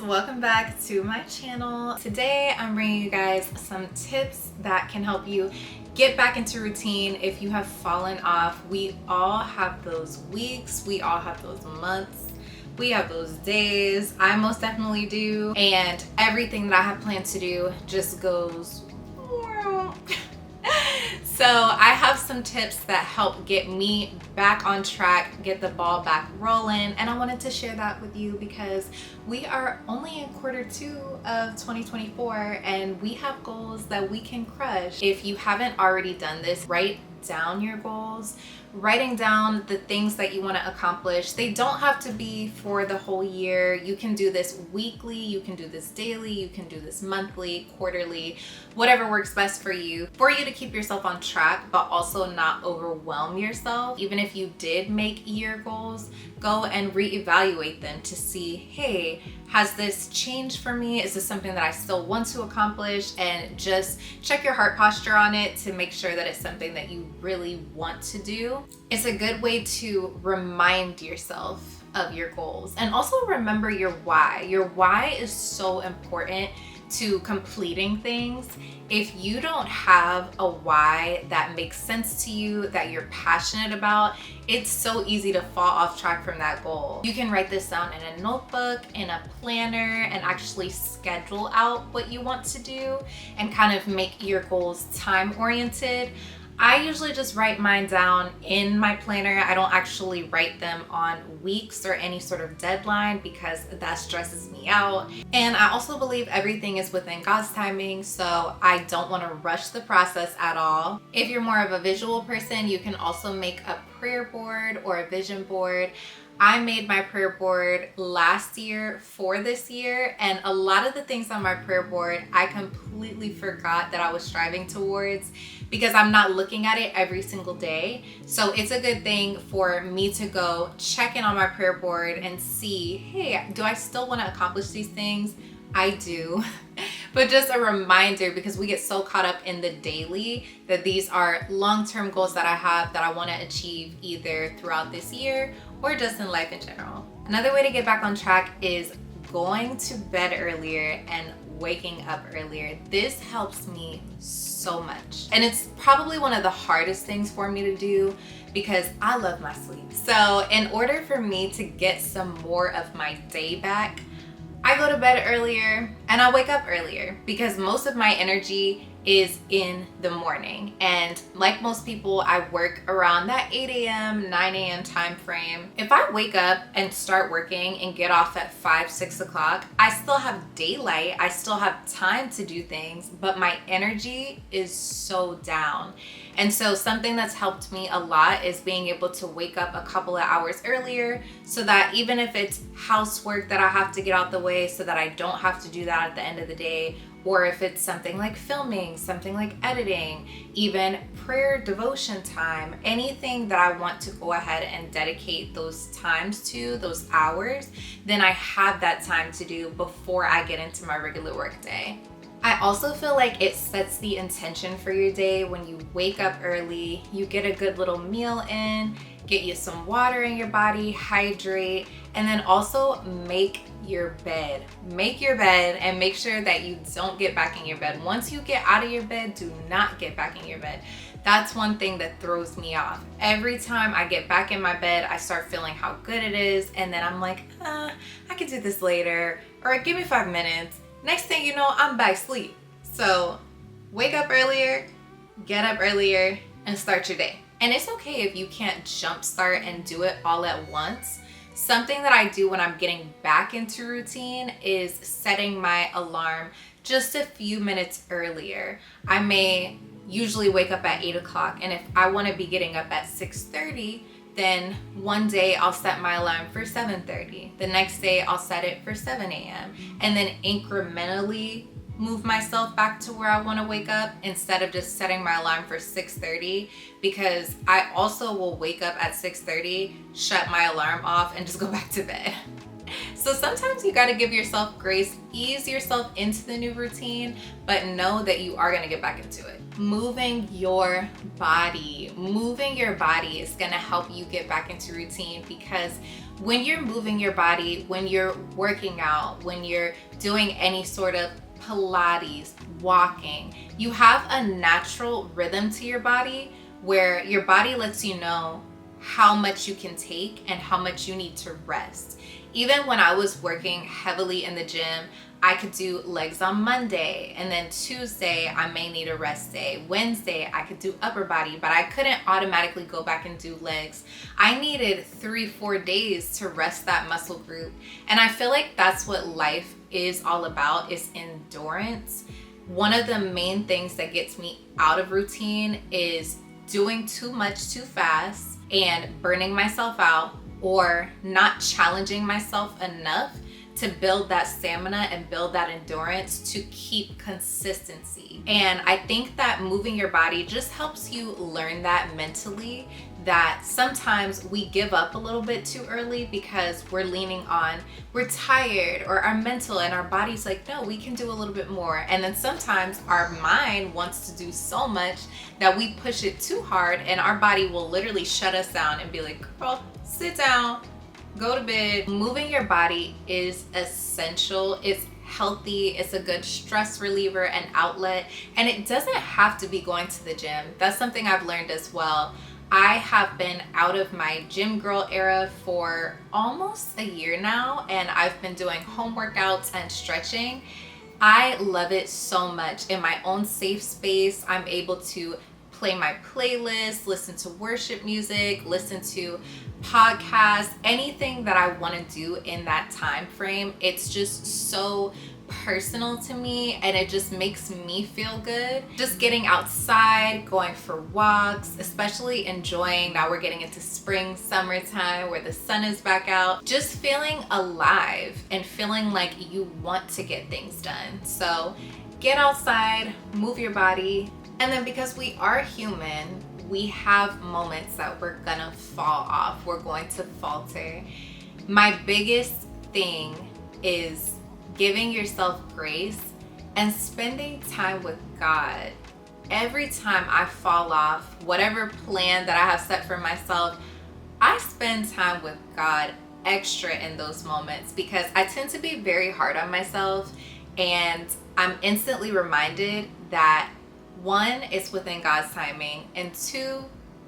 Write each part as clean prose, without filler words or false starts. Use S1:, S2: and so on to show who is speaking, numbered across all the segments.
S1: welcome back to my channel. Today I'm bringing you guys some tips that can help you get back into routine if you have fallen off. We all have those weeks, we all have those months, we have those days. I most definitely do, and everything that I have planned to do just goes so I have some tips that help get me back on track, get the ball back rolling, and I wanted to share that with you because we are only in Q2 of 2024 and we have goals that we can crush. If you haven't already done this, write down your goals. Writing down the things that you want to accomplish. They don't have to be for the whole year. You can do this weekly, you can do this daily, you can do this monthly, quarterly, whatever works best for you to keep yourself on track, but also not overwhelm yourself. Even if you did make year goals, go and reevaluate them to see, hey, has this changed for me? Is this something that I still want to accomplish? And just check your heart posture on it to make sure that it's something that you really want to do. It's a good way to remind yourself of your goals and also remember your why. Your why is so important to completing things. If you don't have a why that makes sense to you, that you're passionate about, it's so easy to fall off track from that goal. You can write this down in a notebook, in a planner, and actually schedule out what you want to do and kind of make your goals time-oriented. I usually just write mine down in my planner. I don't actually write them on weeks or any sort of deadline because that stresses me out. And I also believe everything is within God's timing, so I don't want to rush the process at all. If you're more of a visual person, you can also make a prayer board or a vision board. I made my prayer board last year for this year, and a lot of the things on my prayer board I completely forgot that I was striving towards because I'm not looking at it every single day. So it's a good thing for me to go check in on my prayer board and see, hey, do I still want to accomplish these things? I do. But just a reminder, because we get so caught up in the daily, that these are long-term goals that I have that I want to achieve either throughout this year or just in life in general. Another way to get back on track is going to bed earlier and waking up earlier. This helps me so much. And it's probably one of the hardest things for me to do because I love my sleep. So in order for me to get some more of my day back, I go to bed earlier and I wake up earlier because most of my energy is in the morning. And like most people, I work around that 8 a.m., 9 a.m. time frame. If I wake up and start working and get off at 5, 6 o'clock, I still have daylight. I still have time to do things, but my energy is so down. And so something that's helped me a lot is being able to wake up a couple of hours earlier so that even if it's housework that I have to get out the way so that I don't have to do that at the end of the day, or if it's something like filming, something like editing, even prayer devotion time, anything that I want to go ahead and dedicate those times to, those hours, then I have that time to do before I get into my regular work day. I also feel like it sets the intention for your day when you wake up early, you get a good little meal in, get you some water in your body, hydrate, and then also make your bed. Make your bed and make sure that you don't get back in your bed. Once you get out of your bed, do not get back in your bed. That's one thing that throws me off. Every time I get back in my bed, I start feeling how good it is, and then I'm like, I can do this later, or give me 5 minutes. Next thing you know, I'm back asleep. So wake up earlier, get up earlier, and start your day. And it's okay if you can't jumpstart and do it all at once. Something that I do when I'm getting back into routine is setting my alarm just a few minutes earlier. I may usually wake up at 8 o'clock, and if I want to be getting up at 6:30, then one day I'll set my alarm for 7:30. The next day I'll set it for 7 a.m. and then incrementally move myself back to where I want to wake up instead of just setting my alarm for 6:30, because I also will wake up at 6:30, shut my alarm off, and just go back to bed. So sometimes you got to give yourself grace, ease yourself into the new routine, but know that you are going to get back into it. Moving your body is going to help you get back into routine, because When you're moving your body, when you're working out, when you're doing any sort of Pilates, walking, you have a natural rhythm to your body where your body lets you know how much you can take and how much you need to rest. Even when I was working heavily in the gym, I could do legs on Monday, and then Tuesday I may need a rest day. Wednesday I could do upper body, but I couldn't automatically go back and do legs. I needed 3-4 days to rest that muscle group. And I feel like that's what life is all about, is endurance. One of the main things that gets me out of routine is doing too much too fast and burning myself out, or not challenging myself enough to build that stamina and build that endurance to keep consistency. And I think that moving your body just helps you learn that mentally, that sometimes we give up a little bit too early because we're leaning on, we're tired, or our mental and our body's like, no, we can do a little bit more. And then sometimes our mind wants to do so much that we push it too hard, and our body will literally shut us down and be like, girl, sit down, go to bed. Moving your body is essential. It's healthy. It's a good stress reliever and outlet. And it doesn't have to be going to the gym. That's something I've learned as well. I have been out of my gym girl era for almost a year now, and I've been doing home workouts and stretching. I love it so much. In my own safe space, I'm able to play my playlist, listen to worship music, listen to podcasts, anything that I want to do in that time frame. It's just so personal to me, and it just makes me feel good. Just getting outside, going for walks, especially enjoying, now we're getting into spring, summertime where the sun is back out, just feeling alive and feeling like you want to get things done. So get outside, move your body. And then because we are human, we have moments that we're gonna fall off, we're going to falter. My biggest thing is giving yourself grace and spending time with God. Every time I fall off, whatever plan that I have set for myself, I spend time with God extra in those moments, because I tend to be very hard on myself, and I'm instantly reminded that one, it's within God's timing, and two,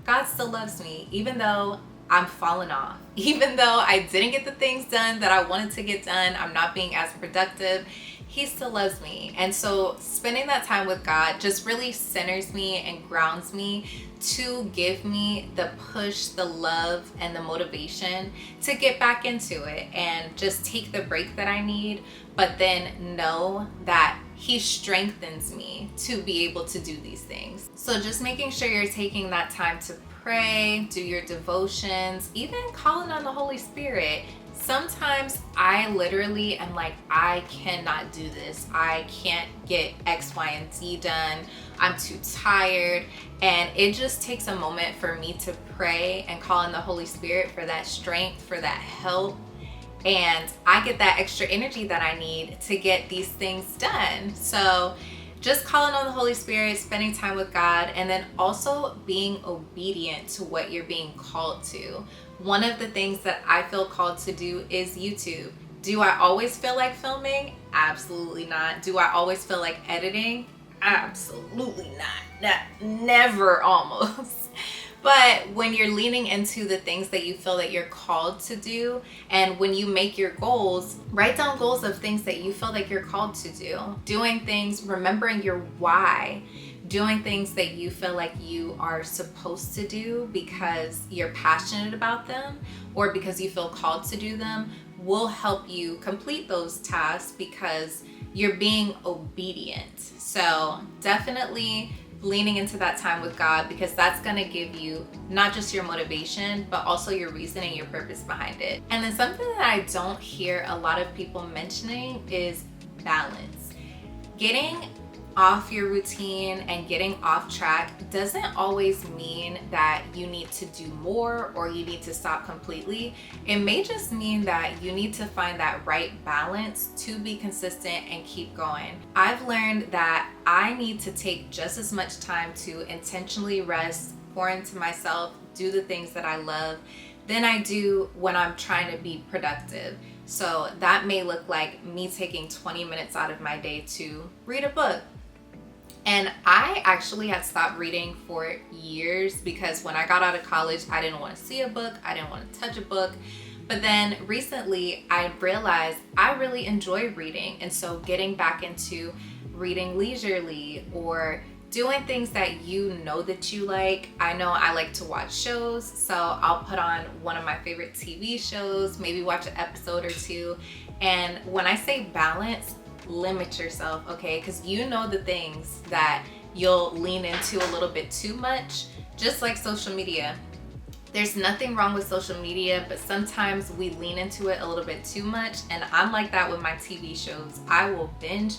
S1: God still loves me, even though I'm falling off. Even though I didn't get the things done that I wanted to get done, I'm not being as productive, He still loves me. And so spending that time with God just really centers me and grounds me to give me the push, the love, and the motivation to get back into it and just take the break that I need, but then know that He strengthens me to be able to do these things. So just making sure you're taking that time to pray, do your devotions, even calling on the Holy Spirit. Sometimes I literally am like, I cannot do this. I can't get X, Y, and Z done. I'm too tired. And it just takes a moment for me to pray and call on the Holy Spirit for that strength, for that help. And I get that extra energy that I need to get these things done. So just calling on the Holy Spirit, spending time with God, and then also being obedient to what you're being called to. One of the things that I feel called to do is YouTube. Do I always feel like filming? Absolutely not. Do I always feel like editing? Absolutely not. Never, almost. But when you're leaning into the things that you feel that you're called to do, and when you make your goals, write down goals of things that you feel like you're called to do. Doing things, remembering your why, doing things that you feel like you are supposed to do because you're passionate about them or because you feel called to do them, will help you complete those tasks because you're being obedient. So definitely leaning into that time with God, because that's going to give you not just your motivation, but also your reason and your purpose behind it. And then something that I don't hear a lot of people mentioning is balance. Getting off your routine and getting off track doesn't always mean that you need to do more or you need to stop completely. It may just mean that you need to find that right balance to be consistent and keep going. I've learned that I need to take just as much time to intentionally rest, pour into myself, do the things that I love, than I do when I'm trying to be productive. So that may look like me taking 20 minutes out of my day to read a book. And I actually had stopped reading for years because when I got out of college, I didn't want to see a book, I didn't want to touch a book. But then recently I realized I really enjoy reading. And so getting back into reading leisurely or doing things that you know that you like. I know I like to watch shows, so I'll put on one of my favorite TV shows, maybe watch an episode or two. And when I say balance, limit yourself, okay? Because you know the things that you'll lean into a little bit too much, just like social media. There's nothing wrong with social media, but sometimes we lean into it a little bit too much, and I'm like that with my TV shows. I will binge,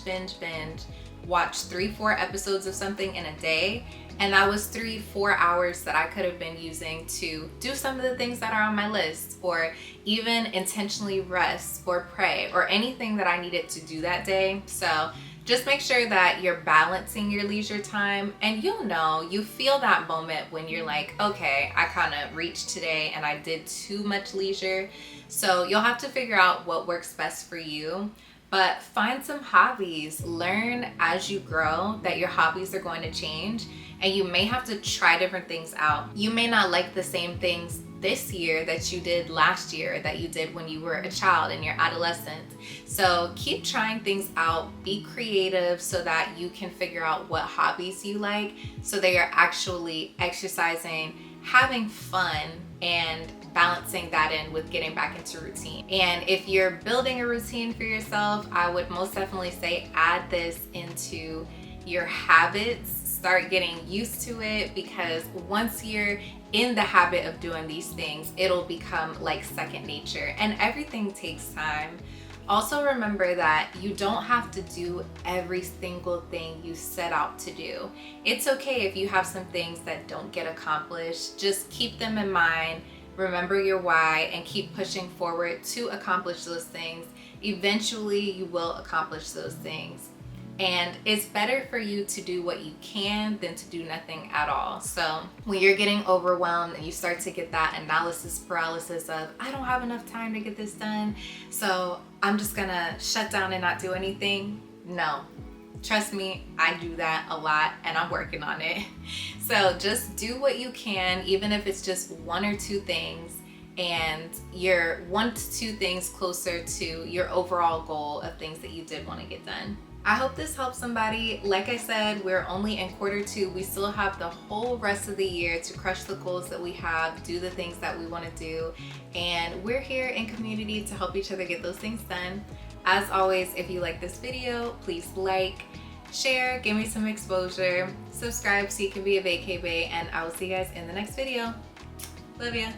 S1: watch 3-4 episodes of something in a day, and that was 3-4 hours that I could have been using to do some of the things that are on my list, or even intentionally rest or pray or anything that I needed to do that day. So just make sure that you're balancing your leisure time, and you feel that moment when you're like, okay, I kind of reached today and I did too much leisure. So you'll have to figure out what works best for you. But find some hobbies. Learn as you grow that your hobbies are going to change, and you may have to try different things out. You may not like the same things this year that you did last year, that you did when you were a child in your adolescence. So keep trying things out, be creative so that you can figure out what hobbies you like, so that you're actually exercising, having fun, and balancing that in with getting back into routine. And if you're building a routine for yourself, I would most definitely say add this into your habits. Start getting used to it, because once you're in the habit of doing these things, it'll become like second nature, and everything takes time. Also remember that you don't have to do every single thing you set out to do. It's okay if you have some things that don't get accomplished. Just keep them in mind. Remember your why and keep pushing forward to accomplish those things. Eventually you will accomplish those things. And it's better for you to do what you can than to do nothing at all. So when you're getting overwhelmed and you start to get that analysis paralysis of, I don't have enough time to get this done, so I'm just gonna shut down and not do anything. No, trust me, I do that a lot and I'm working on it. So just do what you can, even if it's just 1 or 2 things, and you're 1 to 2 things closer to your overall goal of things that you did want to get done. I hope this helps somebody. Like I said, we're only in Q2. We still have the whole rest of the year to crush the goals that we have, do the things that we want to do, and we're here in community to help each other get those things done. As always, if you like this video, please like, share, give me some exposure, subscribe so you can be a Vacay Bae, and I will see you guys in the next video. Love ya.